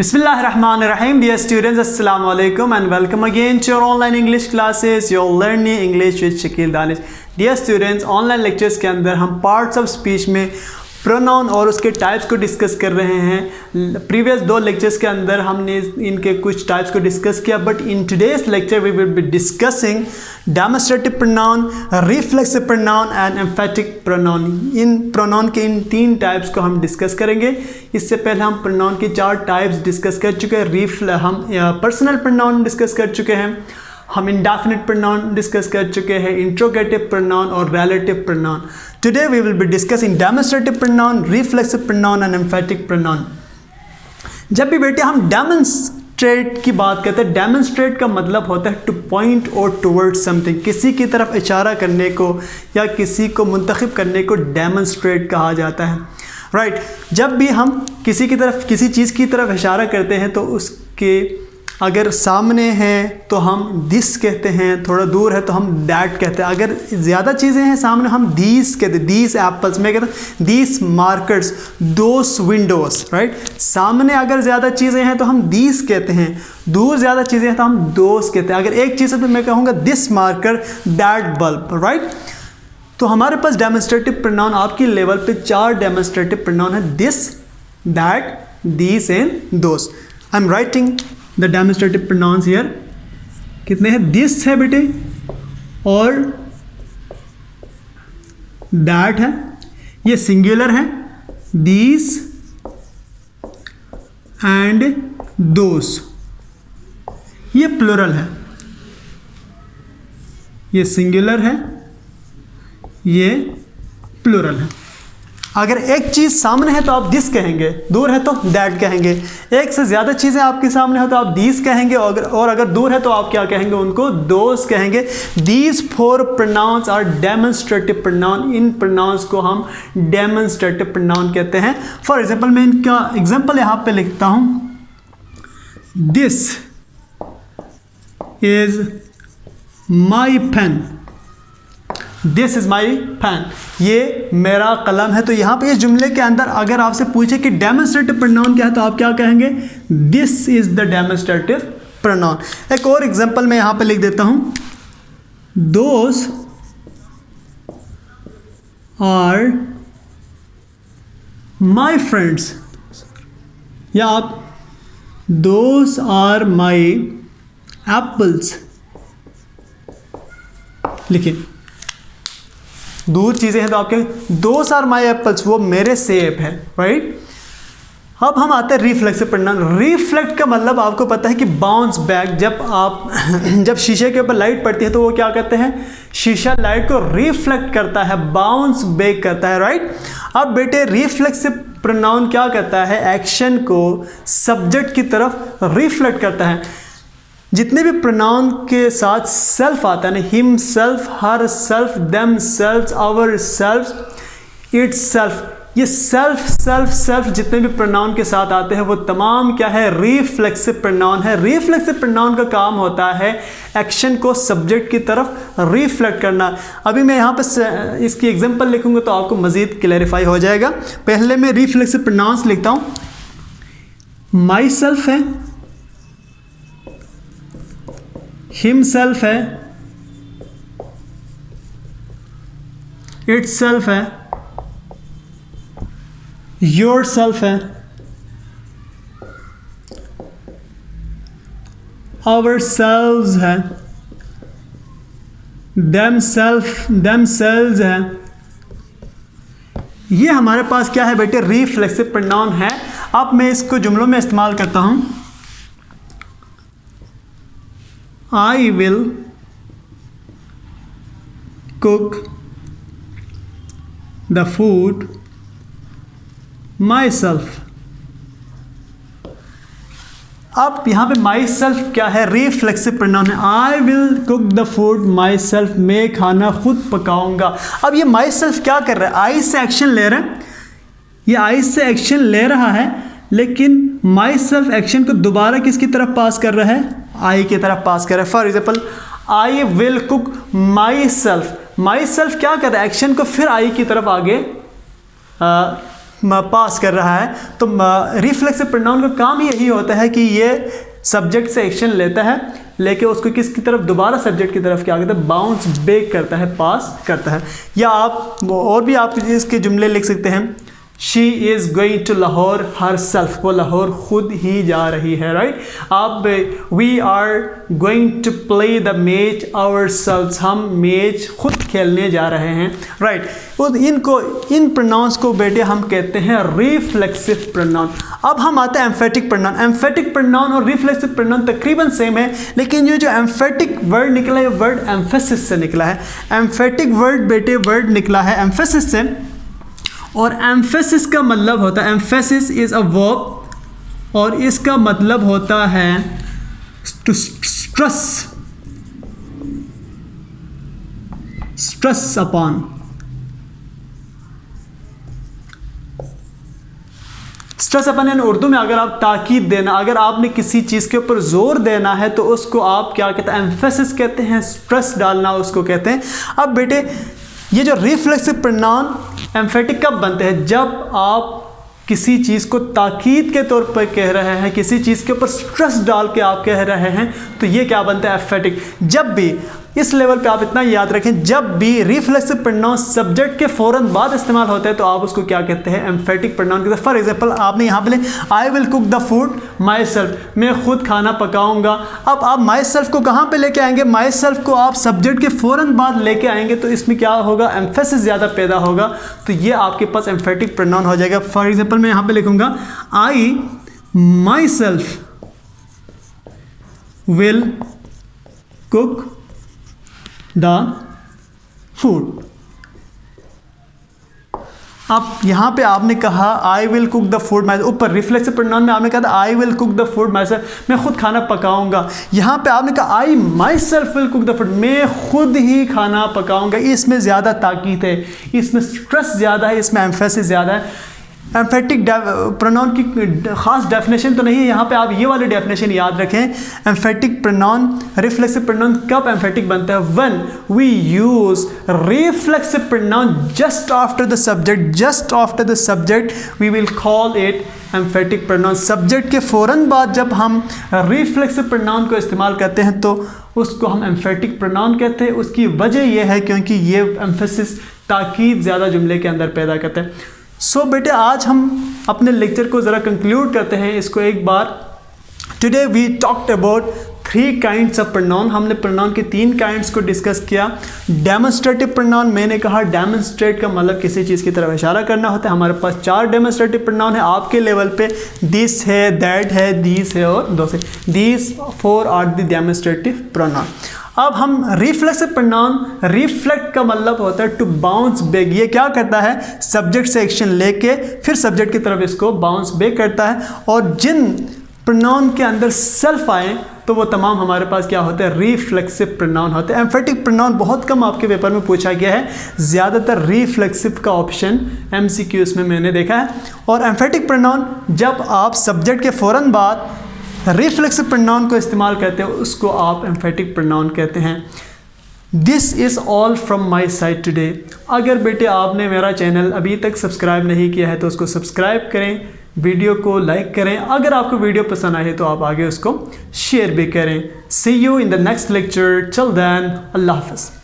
Bismillahirrahmanirrahim. Dear students, Assalamu alaikum and welcome again to your online English classes. You're learning English with Shakil Danish. Dear students, online lectures के अंदर हम parts of speech में pronoun और उसके types को discuss कर रहे हैं। प्रीवियस दो लेक्चर्स के अंदर हमने इनके कुछ टाइप्स को डिस्कस किया, but in today's lecture we will be discussing demonstrative pronoun, reflexive pronoun and emphatic pronoun. इन प्रोनाउन के इन तीन टाइप्स को हम डिस्कस करेंगे। इससे पहले हम प्रोनाउन की चार टाइप्स डिस्कस कर चुके हैं। हम पर्सनल प्रोनाउन डिस्कस कर चुके हैं, हम इंडेफिनिट प्रोनाउन डिस्कस कर चुके हैं, इंट्रोगेटिव प्रोनाउन और relative pronoun. Today we will be discussing demonstrative pronoun, reflexive pronoun and emphatic pronoun. जब भी बेटे हम डेमोन्स्ट्रेट की बात करते हैं, डेमोन्स्ट्रेट का मतलब होता है टू पॉइंट और टुवर्ड्स समथिंग, किसी की तरफ इशारा करने को या किसी को मुंतखब करने को डेमोन्स्ट्रेट कहा जाता है। राइट, जब भी हम किसी की तरफ किसी चीज़ की तरफ इशारा करते हैं तो उसके अगर सामने है तो हम दिस कहते हैं, थोड़ा दूर है तो हम दैट कहते हैं। अगर ज़्यादा चीज़ें हैं सामने हम दीस कहते हैं, दीस एप्पल्स, मैं कहता हूँ दीस मार्कर्स, दोस विंडोज़। राइट, सामने अगर ज़्यादा चीज़ें हैं तो हम दीस कहते हैं, दूर ज़्यादा चीज़ें हैं तो हम दोस कहते हैं। अगर एक चीज़ है तो मैं कहूँगा this marker, that bulb. Right, तो हमारे पास डेमोन्स्ट्रेटिव प्रोनाउन आपकी लेवल पे चार डेमोन्स्ट्रेटिव प्रोनाउन है, this, that, these and those. I am writing the demonstrative pronouns here. कितने हैं? दिस है बेटे और दैट है, ये सिंगुलर है, दीस एंड दोस। ये प्लुरल है, ये सिंगुलर है, ये प्लुरल है। अगर एक चीज़ सामने है तो आप दिस कहेंगे, दूर है तो दैट कहेंगे। एक से ज़्यादा चीज़ें आपके सामने हो तो आप दीस कहेंगे, और अगर दूर है तो आप क्या कहेंगे? उनको दोस कहेंगे। These four pronouns are demonstrative pronoun. इन प्रोनाउंस को हम डेमोन्स्ट्रेटिव प्रोनाउन कहते हैं। फॉर एग्जाम्पल, मैं इनका एग्जाम्पल यहाँ पे लिखता हूँ, this is my pen, this is my pen, ये मेरा कलम है। तो यहाँ पे इस जुमले के अंदर अगर आपसे पूछे कि डेमोन्स्ट्रेटिव प्रोनाउन क्या है तो आप क्या कहेंगे? This is the demonstrative pronoun. एक और एग्जांपल मैं यहाँ पे लिख देता हूँ, दोस आर माई फ्रेंड्स, या आप दोस आर माई एप्पल्स लिखिए। दूर चीज़ें हैं तो आपके दोस आर माई एप्पल्स, वो मेरे सेब हैं। राइट, अब हम आते हैं रिफ्लेक्सिव प्रोनाउन। रिफ्लेक्ट का मतलब आपको पता है कि बाउंस बैक। जब शीशे के ऊपर लाइट पड़ती है तो वो क्या करते हैं? शीशा लाइट को रिफ्लेक्ट करता है, बाउंस बैक करता है। राइट, अब बेटे रिफ्लेक्सिव प्रोनाउन क्या करता है? एक्शन को सब्जेक्ट की तरफ रिफ्लेक्ट करता है। जितने भी प्रोनाउन के साथ सेल्फ आता है ना, himself, herself, themself, ourself, itself, ये सेल्फ सेल्फ सेल्फ जितने भी प्रोनाउन के साथ आते हैं वो तमाम क्या है? रिफ्लेक्सिव प्रोनाउन है। रिफ्लेक्सिव प्रोनाउन का काम होता है एक्शन को सब्जेक्ट की तरफ रिफ्लेक्ट करना। अभी मैं यहाँ पर इसकी एग्जांपल लिखूंगा तो आपको मज़ीद क्लैरिफाई हो जाएगा। पहले मैं रिफ्लेक्सिव प्रोनाउंस लिखता हूँ। माई सेल्फ है, हिमसेल्फ है, इटसेल्फ है, योरसेल्फ है, आवरसेल्व्स है, देमसेल्व्स है। ये हमारे पास क्या है बेटे? रिफ्लेक्सिव प्रोनाउन है। अब मैं इसको जुमलों में इस्तेमाल करता हूं। I will cook the food myself। अब यहाँ पे myself क्या है? रिफ्लेक्सिव प्रोनाउन है। I will cook the food myself, मैं खाना खुद पकाऊंगा। अब ये myself क्या कर रहा है? I से एक्शन ले रहा है, ये I से एक्शन ले रहा है, लेकिन myself एक्शन को दोबारा किसकी तरफ पास कर रहा है? आई की तरफ पास कर रहा है। For example, I will cook my self, my self क्या कर रहा है? एक्शन को फिर आई की तरफ आगे पास कर रहा है, तो रिफ्लेक्सिव प्रोनाउन का काम ही यही होता है कि ये सब्जेक्ट से एक्शन लेता है, लेके उसको किसकी तरफ, दोबारा सब्जेक्ट की तरफ क्या कहता है, बाउंस बैक करता है, पास करता है। या आप और भी आप इसके जुमले लिख सकते हैं, she is going to Lahore herself, वो लाहौर खुद ही जा रही है, राइट। आप we are going to play the match ourselves, हम मैच खुद खेलने जा रहे हैं, राइट। इन प्रोनाउंस को बेटे हम कहते हैं रिफ्लेक्सिव प्रोनाउन। अब हम आते हैं एम्फेटिक प्रोनाउन। एम्फेटिक प्रोनाउन और रिफ्लेक्सिव प्रोनाउन तकरीबन सेम है, लेकिन ये जो एम्फेटिक वर्ड निकला है, वर्ड एम्फेसिस से निकला है। एम्फेटिक वर्ड बेटे वर्ड निकला है एम्फेसिस से, और एम्फेसिस का मतलब होता है, एम्फेसिस इज अ वर्ब, और इसका मतलब होता है to stress, stress upon. Stress upon यानी उर्दू में अगर आप ताकीद देना, अगर आपने किसी चीज़ के ऊपर जोर देना है तो उसको आप क्या कहते हैं, एम्फेसिस कहते हैं, स्ट्रेस डालना उसको कहते हैं। अब बेटे ये जो रिफ्लेक्सिव प्रोनाउन एम्फेटिक कब बनते हैं, जब आप किसी चीज़ को ताकीद के तौर पर कह रहे हैं, किसी चीज़ के ऊपर स्ट्रेस डाल के आप कह रहे हैं, तो ये क्या बनता है, एम्फेटिक। जब भी इस लेवल पे आप इतना याद रखें, जब भी रिफ्लेक्सिव प्रोनाउन सब्जेक्ट के फ़ौरन बाद इस्तेमाल होते हैं तो आप उसको क्या कहते हैं, एम्फेटिक प्रोनाउन कहते हैं। फॉर एग्जांपल आपने यहाँ पे आई will cook the food myself, मैं खुद खाना पकाऊंगा। अब आप माई सेल्फ को कहाँ पे लेके आएंगे, माई सेल्फ को आप सब्जेक्ट के फ़ौरन बाद लेके आएंगे, तो इसमें क्या होगा, एम्फेसिस ज़्यादा पैदा होगा, तो ये आपके पास एम्फेटिक प्रोनाउन हो जाएगा। फॉर एग्जाम्पल मैं यहाँ पर लिखूँगा I myself will cook the food. अब यहाँ पे आपने कहा I will cook the food my, ऊपर रिफ्लेक्सिव प्रोनाउन में आपने कहा था I will cook the food myself, मैं खुद खाना पकाऊंगा। यहाँ पे आपने कहा I myself will cook the food, मैं खुद ही खाना पकाऊंगा। इसमें ज़्यादा ताकीद है, इसमें स्ट्रेस ज़्यादा है, इसमें एम्फेसिस ज़्यादा है। एम्फेटिक प्रोनाउन की ख़ास डेफिनेशन तो नहीं है, यहाँ पे आप ये वाली डेफिनेशन याद रखें। एम्फेटिक प्रोनाउन, रिफ्लेक्सिव प्रोनाउन कब एम्फेटिक बनता है, when we use reflexive pronoun just after the subject, just after the subject we will call it emphatic pronoun. Subject के फ़ौरन बाद जब हम रिफ्लेक्सिव प्रोनाउन को इस्तेमाल करते हैं तो उसको हम एम्फेटिक प्रोनाउन कहते हैं। उसकी वजह यह है क्योंकि ये एम्फेसिस, ताकीद ज़्यादा जुमले के अंदर पैदा करते हैं। सो बेटे आज हम अपने लेक्चर को ज़रा कंक्लूड करते हैं इसको एक बार। Today we talked about 3 kinds of pronoun. हमने प्रोनाउन के 3 काइंड्स को डिस्कस किया। डेमोन्स्ट्रेटिव प्रोनाउन, मैंने कहा डेमोन्स्ट्रेट का मतलब किसी चीज़ की तरफ इशारा करना होता है। हमारे पास 4 डेमोन्स्ट्रेटिव प्रोनाउन है। आपके लेवल पे दिस है, दैट है, दीज है और दोस है। These 4 are the demonstrative pronoun. अब हम रिफ्लेक्सिव प्रोनाउन, रिफ्लेक्ट का मतलब होता है टू बाउंस बैक। ये क्या करता है, सब्जेक्ट से एक्शन लेके फिर सब्जेक्ट की तरफ इसको बाउंस बैक करता है। और जिन प्रोनाउन के अंदर सेल्फ आए तो वो तमाम हमारे पास क्या होते हैं, रिफ्लेक्सिव प्रोनाउन होते हैं। एम्फेटिक प्रोनाउन बहुत कम आपके पेपर में पूछा गया है, ज़्यादातर रिफ्लेक्सिव का ऑप्शन MCQs में मैंने देखा है। और एम्फेटिक प्रोनाउन जब आप सब्जेक्ट के फ़ौरन बाद रिफ्लेक्सिव प्रोनाउन को इस्तेमाल करते हैं उसको आप एम्फेटिक प्रोनाउन कहते हैं। This is all from my side today. अगर बेटे आपने मेरा चैनल अभी तक सब्सक्राइब नहीं किया है तो उसको सब्सक्राइब करें, वीडियो को लाइक करें। अगर आपको वीडियो पसंद आए तो आप आगे उसको शेयर भी करें। See you in the next lecture. Till then, अल्लाह हाफ़िज़।